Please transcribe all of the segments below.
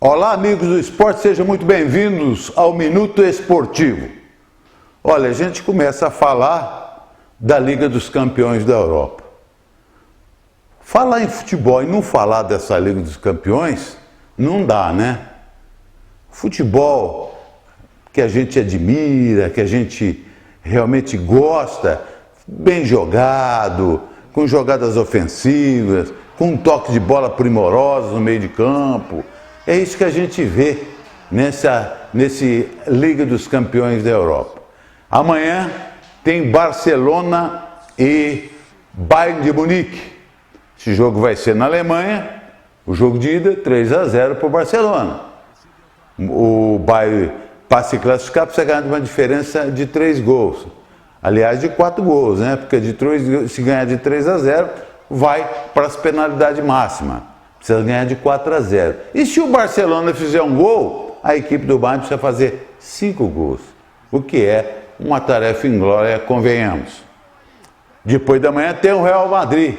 Olá, amigos do esporte, sejam muito bem-vindos ao Minuto Esportivo. Olha, a gente começa a falar da Liga dos Campeões da Europa. Falar em futebol e não falar dessa Liga dos Campeões, não dá, né? Futebol que a gente admira, que a gente realmente gosta, bem jogado, com jogadas ofensivas, com um toque de bola primoroso no meio de campo. É isso que a gente vê nesse Liga dos Campeões da Europa. Amanhã tem Barcelona e Bayern de Munique. Esse jogo vai ser na Alemanha, o jogo de ida 3-0 para o Barcelona. O Bayern, para se classificar, precisa ganhar uma diferença de 3 gols. Aliás, de 4 gols, né? Porque se ganhar de 3-0, vai para as penalidades máximas. Precisa ganhar de 4-0. E se o Barcelona fizer um gol, a equipe do Bayern precisa fazer 5 gols. O que é uma tarefa inglória, convenhamos. Depois da manhã tem o Real Madrid,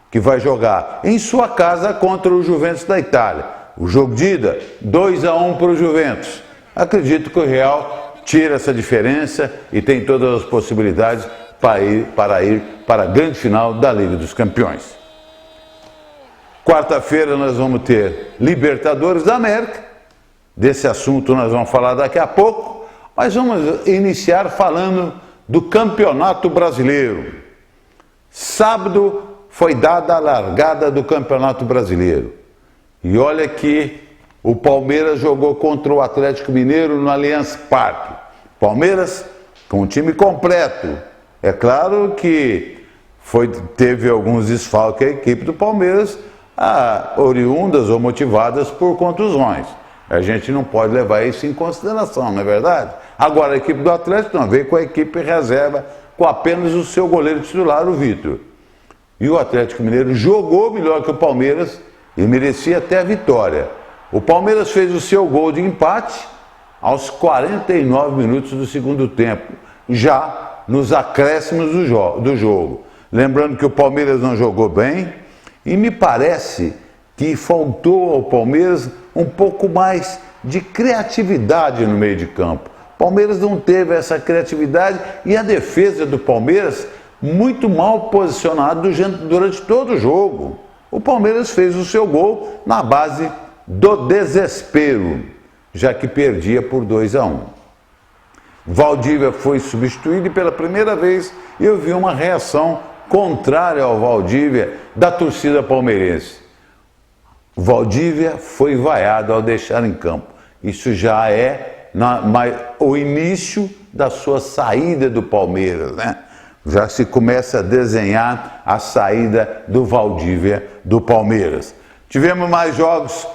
que vai jogar em sua casa contra o Juventus da Itália. O jogo de ida, 2-1 para o Juventus. Acredito que o Real tira essa diferença e tem todas as possibilidades para ir para a grande final da Liga dos Campeões. Quarta-feira nós vamos ter Libertadores da América. Desse assunto nós vamos falar daqui a pouco, mas vamos iniciar falando do Campeonato Brasileiro. Sábado foi dada a largada do Campeonato Brasileiro. E olha que o Palmeiras jogou contra o Atlético Mineiro no Allianz Parque. Palmeiras com o time completo. É claro que teve alguns desfalques a equipe do Palmeiras, oriundas ou motivadas por contusões. A gente não pode levar isso em consideração, não é verdade? Agora a equipe do Atlético não veio com a equipe reserva, com apenas o seu goleiro titular, o Vitor. E o Atlético Mineiro jogou melhor que o Palmeiras e merecia até a vitória. O Palmeiras fez o seu gol de empate aos 49 minutos do segundo tempo, já nos acréscimos do jogo. Lembrando que o Palmeiras não jogou bem e me parece que faltou ao Palmeiras um pouco mais de criatividade no meio de campo. O Palmeiras não teve essa criatividade e a defesa do Palmeiras muito mal posicionada durante todo o jogo. O Palmeiras fez o seu gol na base do desespero, já que perdia por 2-1. Valdívia foi substituído e pela primeira vez eu vi uma reação contrária ao Valdívia da torcida palmeirense. Valdívia foi vaiado ao deixar em campo. Isso já é o início da sua saída do Palmeiras, né? Já se começa a desenhar a saída do Valdívia do Palmeiras. Tivemos mais jogos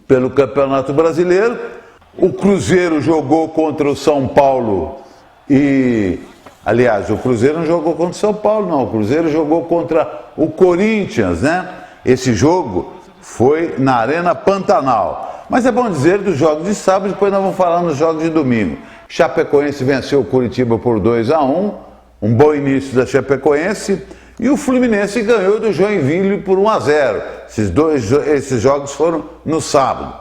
pelo Campeonato Brasileiro. O Cruzeiro jogou contra o São Paulo e... Aliás, o Cruzeiro não jogou contra o São Paulo, não. O Cruzeiro jogou contra o Corinthians, né? Esse jogo foi na Arena Pantanal. Mas é bom dizer dos jogos de sábado, depois nós vamos falar nos jogos de domingo. Chapecoense venceu o Curitiba por 2-1, um bom início da Chapecoense. E o Fluminense ganhou do Joinville por 1-0. Esses jogos foram no sábado.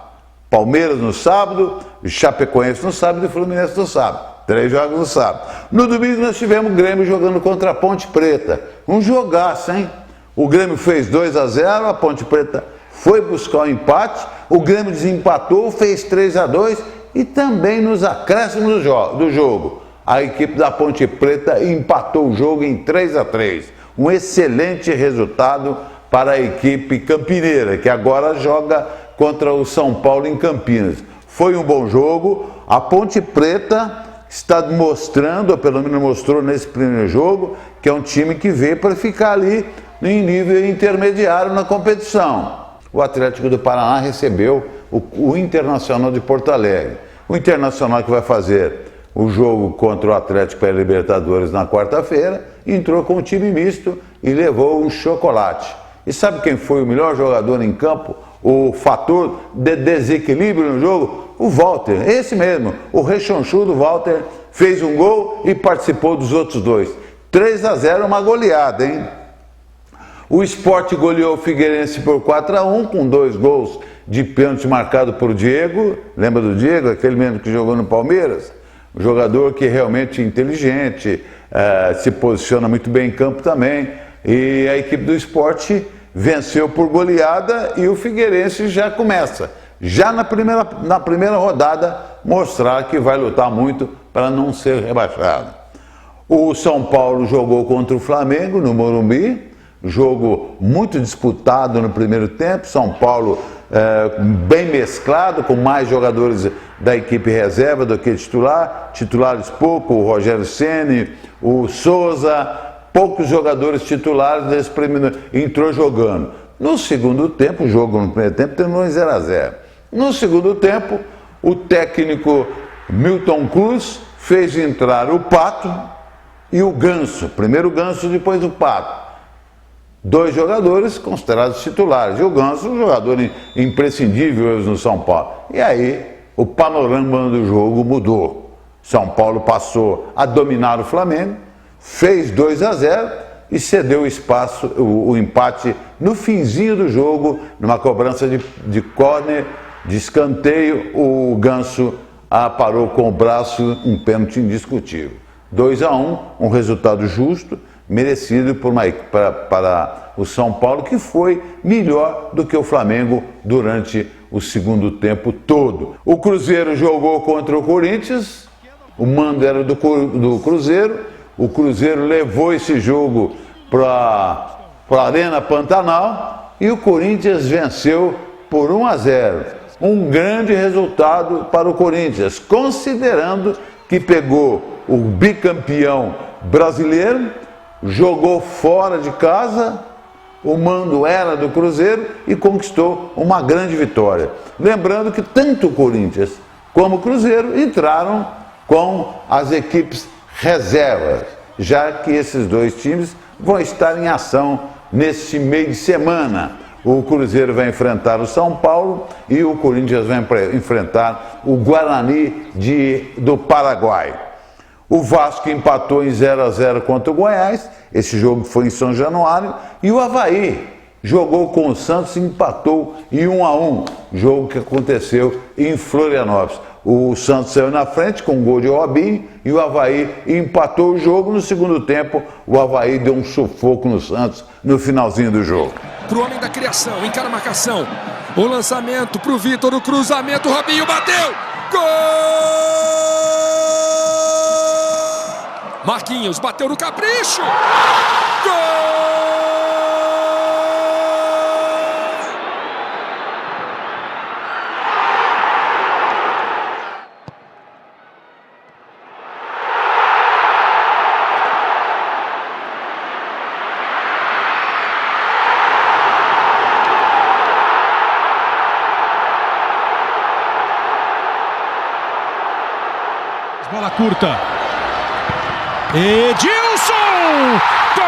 Palmeiras no sábado, Chapecoense no sábado e Fluminense no sábado. 3 jogos no sábado. No domingo nós tivemos o Grêmio jogando contra a Ponte Preta. Um jogaço, hein? O Grêmio fez 2-0, a Ponte Preta foi buscar o empate, o Grêmio desempatou, fez 3-2 e também nos acréscimos do jogo. A equipe da Ponte Preta empatou o jogo em 3-3. Um excelente resultado para a equipe campineira, que agora joga contra o São Paulo em Campinas. Foi um bom jogo. A Ponte Preta está mostrando, ou pelo menos mostrou nesse primeiro jogo, que é um time que veio para ficar ali em nível intermediário na competição. O Atlético do Paraná recebeu o Internacional de Porto Alegre. O Internacional que vai fazer o jogo contra o Atlético pela Libertadores na quarta-feira, entrou com um time misto e levou um chocolate. E sabe quem foi o melhor jogador em campo? O fator de desequilíbrio no jogo? O Walter, esse mesmo, o rechonchudo Walter fez um gol e participou dos outros 2. 3-0, uma goleada, hein? O Sport goleou o Figueirense por 4-1, com 2 gols de pênalti marcado por Diego. Lembra do Diego, aquele mesmo que jogou no Palmeiras? Um jogador que é realmente inteligente, se posiciona muito bem em campo também. E a equipe do Sport venceu por goleada e o Figueirense já começa, já na primeira rodada, mostrar que vai lutar muito para não ser rebaixado. O São Paulo jogou contra o Flamengo no Morumbi, jogo muito disputado no primeiro tempo. São Paulo bem mesclado, com mais jogadores da equipe reserva do que titular, titulares pouco, o Rogério Ceni, o Souza, poucos jogadores titulares desse primeiro, entrou jogando. No segundo tempo, o jogo no primeiro tempo terminou em 0-0. No segundo tempo, o técnico Milton Cruz fez entrar o Pato e o Ganso, primeiro o Ganso, depois o Pato. Dois jogadores considerados titulares. E o Ganso, um jogador imprescindível no São Paulo. E aí, o panorama do jogo mudou. São Paulo passou a dominar o Flamengo, fez 2-0 e cedeu o espaço, o empate no finzinho do jogo, numa cobrança de córner, de escanteio. O Ganso parou com o braço, um pênalti indiscutível. 2-1, um resultado justo, merecido para o São Paulo, que foi melhor do que o Flamengo durante o segundo tempo todo. O Cruzeiro jogou contra o Corinthians, o mando era do Cruzeiro, o Cruzeiro levou esse jogo para a Arena Pantanal e o Corinthians venceu por 1-0. Um grande resultado para o Corinthians, considerando que pegou o bicampeão brasileiro, jogou fora de casa, o mando era do Cruzeiro e conquistou uma grande vitória. Lembrando que tanto o Corinthians como o Cruzeiro entraram com as equipes reservas, já que esses dois times vão estar em ação neste meio de semana. O Cruzeiro vai enfrentar o São Paulo e o Corinthians vai enfrentar o Guarani do Paraguai. O Vasco empatou em 0-0 contra o Goiás, esse jogo foi em São Januário, e o Avaí jogou com o Santos e empatou em 1-1, jogo que aconteceu em Florianópolis. O Santos saiu na frente com um gol de Robinho e o Avaí empatou o jogo. No segundo tempo, o Avaí deu um sufoco no Santos no finalzinho do jogo. Pro homem da criação, encara a marcação. O lançamento pro Vitor, o cruzamento, o Robinho bateu! Gol! Marquinhos bateu no capricho! Gol! Bola curta. Edilson! Gol!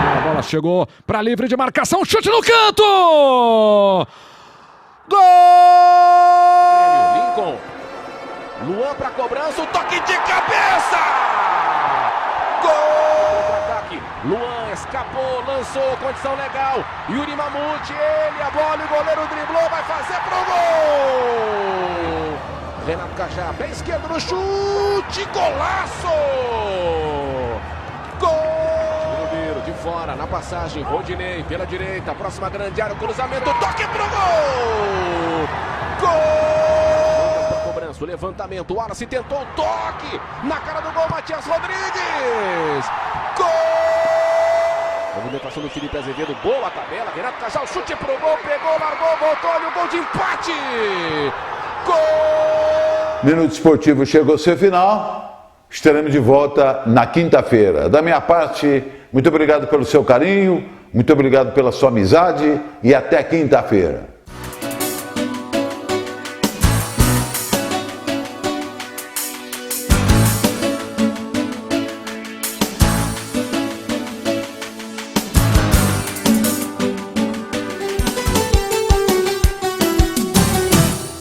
A bola chegou para livre de marcação, chute no canto! Gol! Lincoln. Luan para cobrança, o toque de cabeça! Gol! Luan escapou, lançou, condição legal. Yuri Mamute, ele, a bola e o goleiro driblou, vai fazer pro gol! Renato Cajá, pé esquerdo no chute, golaço! Gol! De fora, na passagem, Rodinei pela direita, próxima grande área, o cruzamento, toque pro gol! Gol! O levantamento, o Wallace tentou o toque na cara do gol, Matias Rodrigues! Gol! Movimentação do Felipe Azevedo, boa tabela, Renato Cajal, chute pro gol, pegou, largou, voltou, olha o gol de empate! Gol! Minuto Esportivo chegou ao seu final, estaremos de volta na quinta-feira. Da minha parte, muito obrigado pelo seu carinho, muito obrigado pela sua amizade e até quinta-feira.